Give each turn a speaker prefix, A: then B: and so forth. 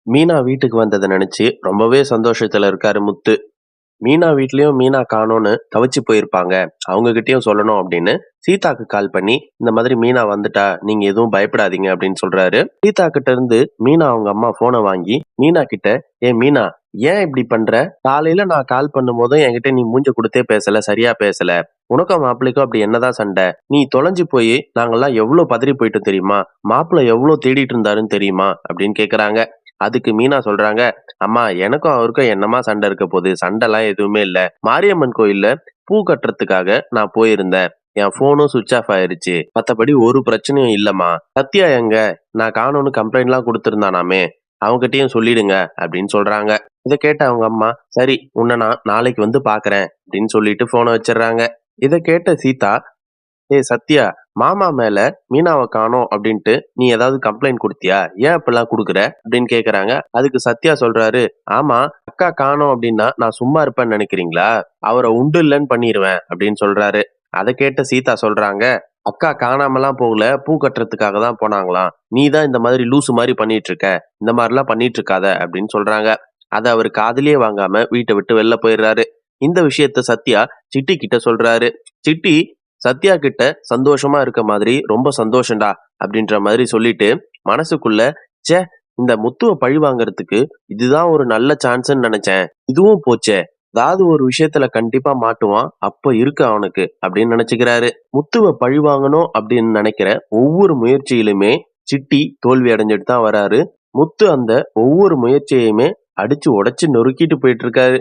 A: மீனா வீட்டுக்கு வந்தத நினைச்சு ரொம்பவே சந்தோஷத்துல இருக்காரு முத்து. மீனா வீட்லயும் மீனா காணோம்னு தவிச்சு போயிருப்பாங்க. அவங்க கிட்டயும் சொல்லணும் அப்படின்னு சீதாக்கு கால் பண்ணி, இந்த மாதிரி மீனா வந்துட்டா, நீங்க எதுவும் பயப்படாதீங்க அப்படின்னு சொல்றாரு. சீதா கிட்ட இருந்து மீனா அவங்க அம்மா போனை வாங்கி மீனா கிட்ட, ஏன் மீனா, ஏன் இப்படி பண்ற? காலையில நான் கால் பண்ணும்போதும் என்கிட்ட நீ மூஞ்ச கொடுத்தே பேசல, சரியா பேசல. உனக்கும் மாப்பிள்ளைக்கும் அப்படி என்னதான் சண்டை? நீ தொலைஞ்சு போய் நாங்கெல்லாம் எவ்வளவு பதறி போயிட்டோம் தெரியுமா? மாப்பிள்ளை எவ்வளவு தேடிட்டு இருந்தாருன்னு தெரியுமா அப்படின்னு கேக்குறாங்க. அதுக்கு மீனா சொல்றாங்க, அம்மா எனக்கும் அவருக்கும் என்னமா சண்டை இருக்க போகுது? சண்டைலாம் எதுவுமே இல்ல. மாரியம்மன் கோயில்ல பூ கட்டுறதுக்காக நான் போயிருந்தேன். என் போனும் சுவிட்ச் ஆஃப் ஆயிருச்சு. மத்தபடி ஒரு பிரச்சனையும் இல்லம்மா. சத்யா எங்க? நான் காணோம்னு கம்ப்ளைண்ட்லாம் கொடுத்திருந்தானாமே, அவங்ககிட்டயும் சொல்லிடுங்க அப்படின்னு சொல்றாங்க. இத கேட்ட அவங்க அம்மா, சரி உன்னை நான் நாளைக்கு வந்து பாக்குறேன் அப்படின்னு சொல்லிட்டு போனை வச்சிடுறாங்க. இத கேட்ட சீதா, ஏய் சத்யா, மாமா மேல மீனாவ காணோம் அப்படின்ட்டு நீ ஏதாவது கம்ப்ளைண்ட் குடுத்தியா? ஏன் இப்படிலாம் குடுக்குற அப்படின்னு கேக்குறாங்க. அதுக்கு சத்யா சொல்றாரு, ஆமா, அக்கா காணோம் அப்படின்னா நான் சும்மா இருப்பேன்னு நினைக்கிறீங்களா? அவரை உண்டு இல்லைன்னு பண்ணிடுவேன் அப்படின்னு சொல்றாரு. அதை கேட்ட சீதா சொல்றாங்க, அக்கா காணாமலாம் போகல, பூ கட்டுறதுக்காக தான் போனாங்களாம். நீ தான் இந்த மாதிரி லூசு மாதிரி பண்ணிட்டு இருக்க. இந்த மாதிரிலாம் பண்ணிட்டு இருக்காத அப்படின்னு சொல்றாங்க. அதை அவர் காதுலயே வாங்காம வீட்டை விட்டு வெளில போயிடுறாரு. இந்த விஷயத்த சத்யா சிட்டி கிட்ட சொல்றாரு. சிட்டி சத்யா கிட்ட சந்தோஷமா இருக்க மாதிரி, ரொம்ப சந்தோஷம்டா அப்படின்ற மாதிரி சொல்லிட்டு மனசுக்குள்ள, ச்சே, இந்த முத்துவ பழி வாங்குறதுக்கு இதுதான் ஒரு நல்ல சான்ஸ்ன்னு நினைச்சேன். இதுவும் போச்சே. ஏதாவது ஒரு விஷயத்துல கண்டிப்பா மாட்டுவான். அப்ப இருக்கு அவனுக்கு அப்படின்னு நினைச்சுக்கிறாரு. முத்துவ பழி வாங்கணும் அப்படின்னு நினைக்கிற ஒவ்வொரு முயற்சியிலுமே சிட்டி தோல்வி அடைஞ்சிட்டு தான் வராரு. முத்து அந்த ஒவ்வொரு முயற்சியையுமே அடிச்சு உடைச்சு நொறுக்கிட்டு போயிட்டு இருக்காரு.